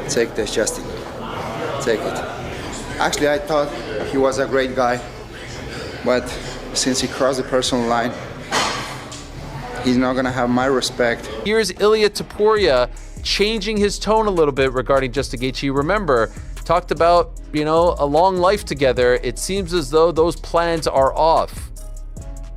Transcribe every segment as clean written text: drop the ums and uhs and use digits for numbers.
Take this, Justin. Take it. Actually, I thought he was a great guy, but since he crossed the personal line, he's not gonna have my respect. Here's Ilia Topuria changing his tone a little bit regarding Justin Gaethje. Remember, talked about, a long life together. It seems as though those plans are off.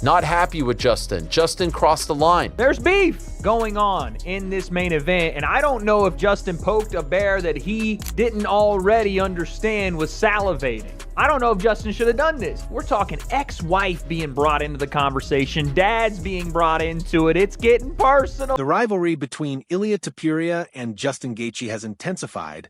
Not happy with Justin. Justin crossed the line. There's beef going on in this main event, and I don't know if Justin poked a bear that he didn't already understand was salivating. I don't know if Justin should have done this. We're talking ex-wife being brought into the conversation, dads being brought into it. It's getting personal. The rivalry between Ilia Topuria and Justin Gaethje has intensified,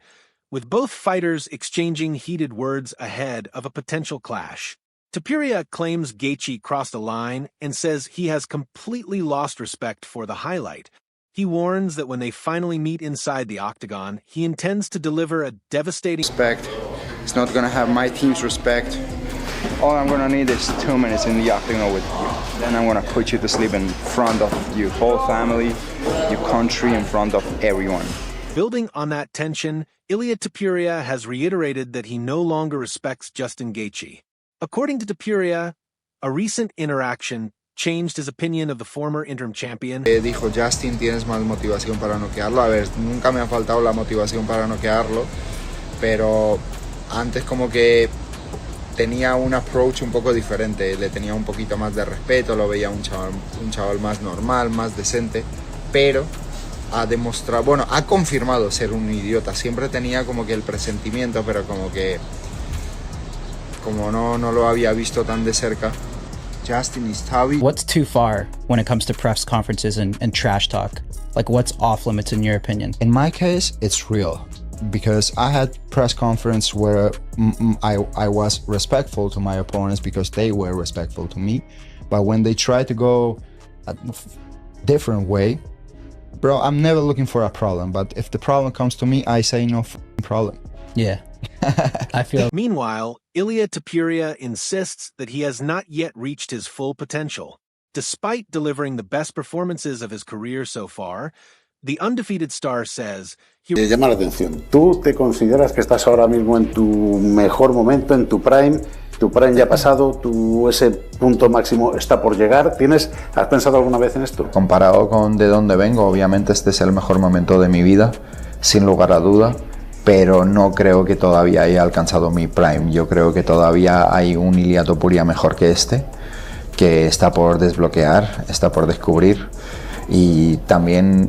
with both fighters exchanging heated words ahead of a potential clash. Topuria claims Gaethje crossed a line and says he has completely lost respect for the highlight. He warns that when they finally meet inside the Octagon, he intends to deliver a devastating respect. It's not gonna have my team's respect. All I'm gonna need is 2 minutes in the Octagon with you. Then I'm gonna put you to sleep in front of your whole family, your country, in front of everyone. Building on that tension, Ilia Topuria has reiterated that he no longer respects Justin Gaethje. According to Topuria, a recent interaction changed his opinion of the former interim champion. Dijo, Justin, tienes más motivación para noquearlo. A ver, nunca me ha faltado la motivación para noquearlo, pero antes como que tenía un approach un poco diferente, le tenía un poquito más de respeto, lo veía un chaval más normal, más decente, pero ha demostrado, ha confirmado ser un idiota. Siempre tenía como que el presentimiento, pero como no lo había visto tan de cerca. Justin is Tavi. What's too far when it comes to press conferences and trash talk? Like, what's off limits in your opinion? In my case, it's real. Because I had press conference where I was respectful to my opponents because they were respectful to me. But when they try to go a different way, bro, I'm never looking for a problem. But if the problem comes to me, I say no problem. Yeah. I feel. Meanwhile, Ilia Topuria insists that he has not yet reached his full potential. Despite delivering the best performances of his career so far, the undefeated star says he... Te llama la atención. ¿Tú te consideras que estás ahora mismo en tu mejor momento, en tu prime? ¿Tu prime ya ha pasado? ¿Ese punto máximo está por llegar? ¿Has pensado alguna vez en esto? Comparado con de dónde vengo, obviamente este es el mejor momento de mi vida, sin lugar a duda. Pero no creo que todavía haya alcanzado mi prime. Yo creo que todavía hay un Ilia Topuria mejor que este, que está por desbloquear, está por descubrir. Y también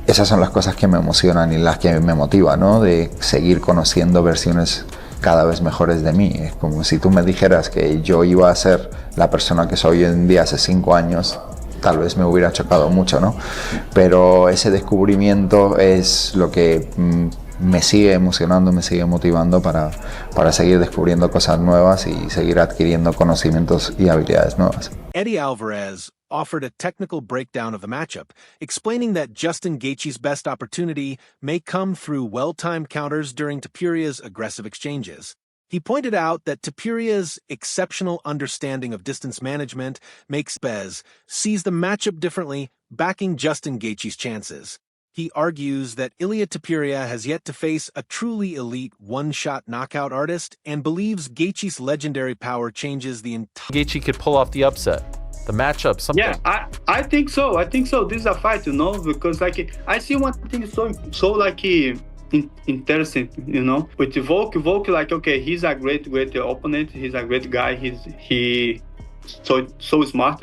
esas son las cosas que me emocionan y las que me motivan, ¿no? De seguir conociendo versiones cada vez mejores de mí. Es como si tú me dijeras que yo iba a ser la persona que soy hoy en día hace 5 años, tal vez me hubiera chocado mucho, ¿no? Pero ese descubrimiento es lo que me sigue emocionando, me sigue motivando para seguir descubriendo cosas nuevas y seguir adquiriendo conocimientos y habilidades nuevas. Eddie Alvarez offered a technical breakdown of the matchup, explaining that Justin Gaethje's best opportunity may come through well-timed counters during Topuria's aggressive exchanges. He pointed out that Topuria's exceptional understanding of distance management makes Bez sees the matchup differently, backing Justin Gaethje's chances. He argues that Ilia Topuria has yet to face a truly elite one-shot knockout artist and believes Gaethje's legendary power changes the entire... Gaethje could pull off the upset. The matchup, something. Yeah, I think so. This is a fight, because I see one thing so interesting, with Volk, okay, he's a great opponent. He's a great guy. He's so smart,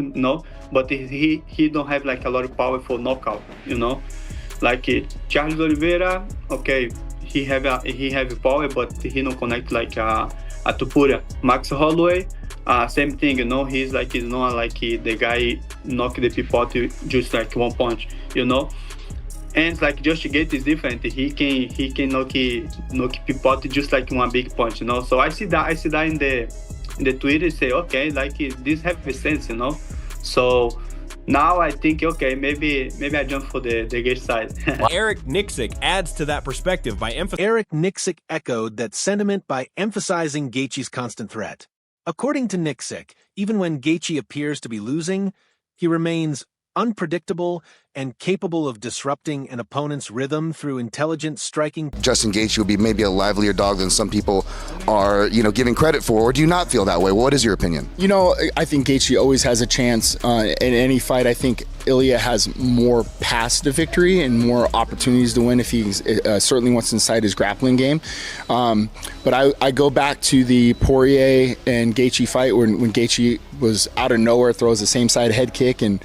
but he don't have a lot of power for knockout, Charles Oliveira, okay, he have power, but he don't connect a Topuria. Max Holloway, same thing, he's not the guy knock the people out just one punch, And Justin Gaethje is different. He can knock people out just one big punch, So I see that in the Twitter, say, okay, this have sense, So now I think, okay, maybe I jump for the Gaethje side. Eric Nixick adds to that perspective by emphasizing... Eric Nixick echoed that sentiment by emphasizing Gaethje's constant threat. According to Nixick, even when Gaethje appears to be losing, he remains unpredictable and capable of disrupting an opponent's rhythm through intelligent striking. Justin Gaethje would be maybe a livelier dog than some people are, giving credit for, or do you not feel that way? What is your opinion? I think Gaethje always has a chance in any fight. I think Ilia has more paths to victory and more opportunities to win if he certainly wants to incite his grappling game. But I go back to the Poirier and Gaethje fight when Gaethje was out of nowhere, throws the same side head kick. And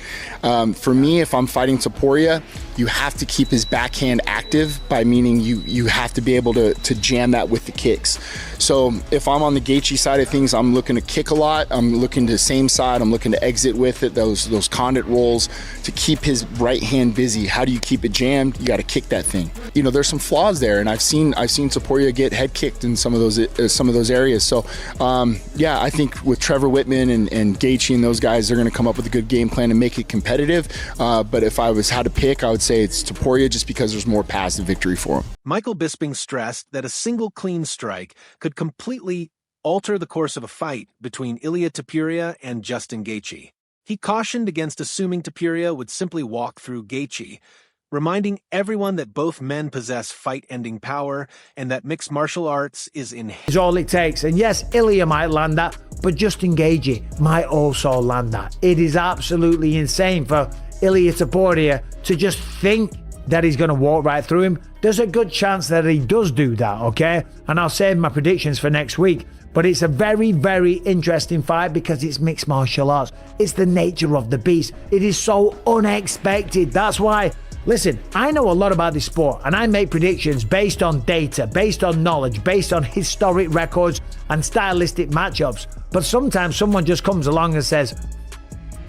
for me, if I'm fighting Topuria, you have to keep his backhand active, by meaning you have to be able to jam that with the kicks. So if I'm on the Gaethje side of things, I'm looking to kick a lot. I'm looking to the same side. I'm looking to exit with it, those condit rolls to keep his right hand busy. How do you keep it jammed? You got to kick that thing. There's some flaws there, and I've seen Topuria get head kicked in some of those areas. So I think with Trevor Whitman and Gaethje and those guys, they're going to come up with a good game plan and make it competitive. But if I had to pick, I would say it's Topuria, just because there's more paths to victory for him. Michael Bisping stressed that a single clean strike could completely alter the course of a fight between Ilia Topuria and Justin Gaethje. He cautioned against assuming Topuria would simply walk through Gaethje, reminding everyone that both men possess fight-ending power and that mixed martial arts is all it takes. And yes, Ilia might land that, but Justin Gaethje might also land that. It is absolutely insane for Ilia Topuria to just think that he's going to walk right through him. There's a good chance that he does do that, okay? And I'll save my predictions for next week. But it's a very, very interesting fight because it's mixed martial arts. It's the nature of the beast. It is so unexpected. That's why, listen, I know a lot about this sport and I make predictions based on data, based on knowledge, based on historic records and stylistic matchups. But sometimes someone just comes along and says,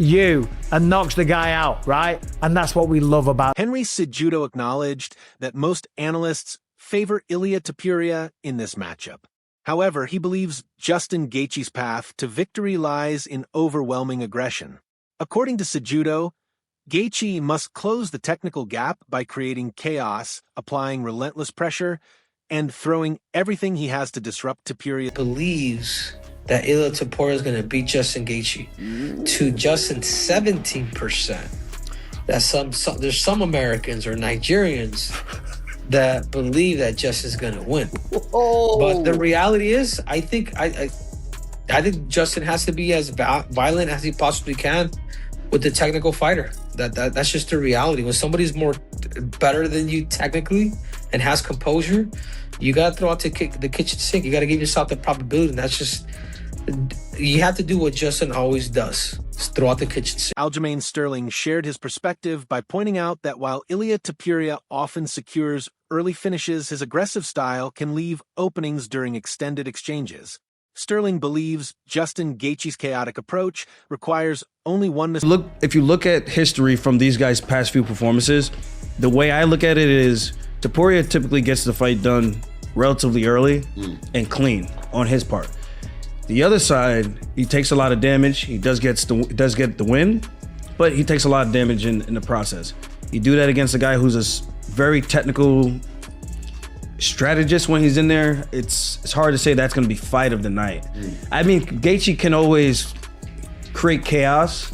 and knocks the guy out, right? And that's what we love about. Henry Cejudo acknowledged that most analysts favor Ilia Topuria in this matchup. However, he believes Justin Gaethje's path to victory lies in overwhelming aggression. According to Cejudo, Gaethje must close the technical gap by creating chaos, applying relentless pressure, and throwing everything he has to disrupt Topuria. Believes that Ilia Topuria is going to beat Justin Gaethje to Justin 17%. There's some Americans or Nigerians that believe that Justin's going to win. Whoa. But the reality is, I think Justin has to be as violent as he possibly can with the technical fighter. That's just the reality. When somebody's better than you technically and has composure, you got to throw out the kitchen sink. You got to give yourself the probability. And that's just, you have to do what Justin always does. Just throw out the kitchen sink. Aljamain Sterling shared his perspective by pointing out that while Ilia Topuria often secures early finishes, his aggressive style can leave openings during extended exchanges. Sterling believes Justin Gaethje's chaotic approach requires only one mistake. If you look at history from these guys' past few performances, the way I look at it is Topuria typically gets the fight done relatively early and clean on his part. The other side, he takes a lot of damage. He does get the win, but he takes a lot of damage in the process. You do that against a guy who's a very technical strategist when he's in there. It's hard to say that's going to be fight of the night. I mean, Gaethje can always create chaos,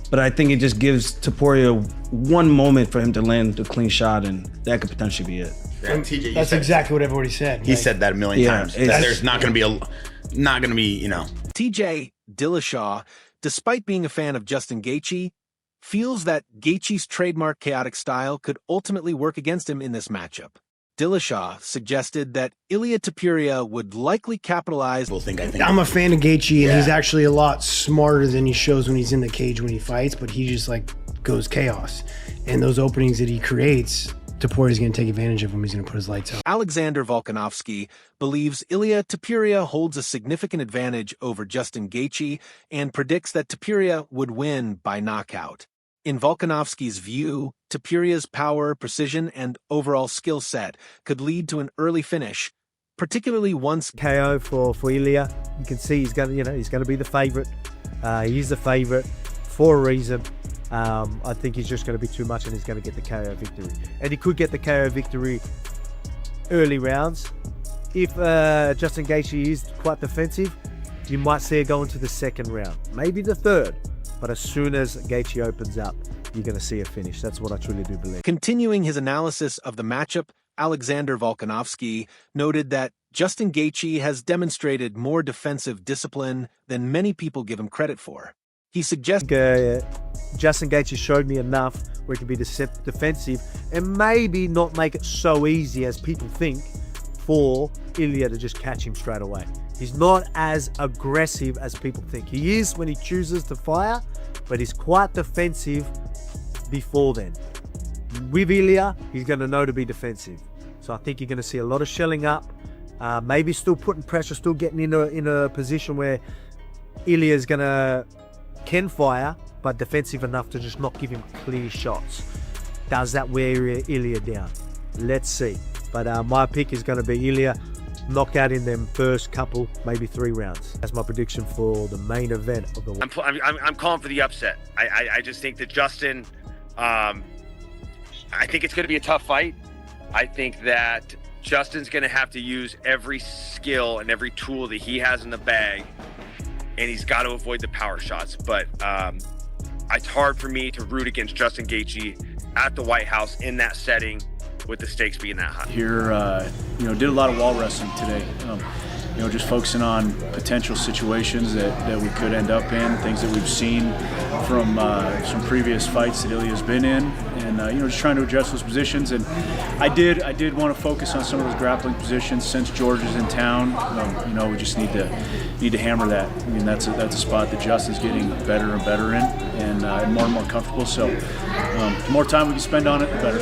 but I think it just gives Topuria one moment for him to land a clean shot, and that could potentially be it. Yeah, TJ, that's exactly what everybody said. He said that a million times. That there's not going to be TJ Dillashaw, despite being a fan of Justin Gaethje, feels that Gaethje's trademark chaotic style could ultimately work against him in this matchup. Dillashaw suggested that Ilia Topuria would likely capitalize. I'm a fan of Gaethje, and he's actually a lot smarter than he shows when he's in the cage when he fights, but he just goes chaos. And those openings that he creates, Topuria's going to take advantage of him. He's going to put his lights out. Alexander Volkanovski believes Ilia Topuria holds a significant advantage over Justin Gaethje and predicts that Topuria would win by knockout. In Volkanovski's view, Topuria's power, precision, and overall skill set could lead to an early finish, particularly once KO for Ilia. You can see he's going to be the favorite. He's the favorite for a reason. I think he's just going to be too much, and he's going to get the KO victory. And he could get the KO victory early rounds. If Justin Gaethje is quite defensive, you might see it go into the second round, maybe the third. But as soon as Gaethje opens up, you're going to see a finish. That's what I truly do believe. Continuing his analysis of the matchup, Alexander Volkanovski noted that Justin Gaethje has demonstrated more defensive discipline than many people give him credit for. He suggests Justin Gaethje showed me enough where he can be defensive and maybe not make it so easy as people think for Ilia to just catch him straight away. He's not as aggressive as people think. He is when he chooses to fire, but he's quite defensive before then. With Ilia, he's going to know to be defensive. So I think you're going to see a lot of shelling up, maybe still putting pressure, still getting in a position where Ilia's can fire, but defensive enough to just not give him clear shots. Does that wear Ilia down? Let's see. But my pick is going to be Ilia knockout in them first couple, maybe 3 rounds. That's my prediction for the main event of the week. I'm calling for the upset. I just think that Justin, I think it's going to be a tough fight. I think that Justin's going to have to use every skill and every tool that he has in the bag, and he's got to avoid the power shots. But it's hard for me to root against Justin Gaethje at the White House in that setting with the stakes being that high. Here, did a lot of wall wrestling today. Just focusing on potential situations that we could end up in, things that we've seen from some previous fights that Ilia's been in, and just trying to address those positions. And I did want to focus on some of those grappling positions since George is in town. We just need to hammer that. I mean, that's a spot that Justin's getting better and better in, and more comfortable. So the more time we can spend on it, the better.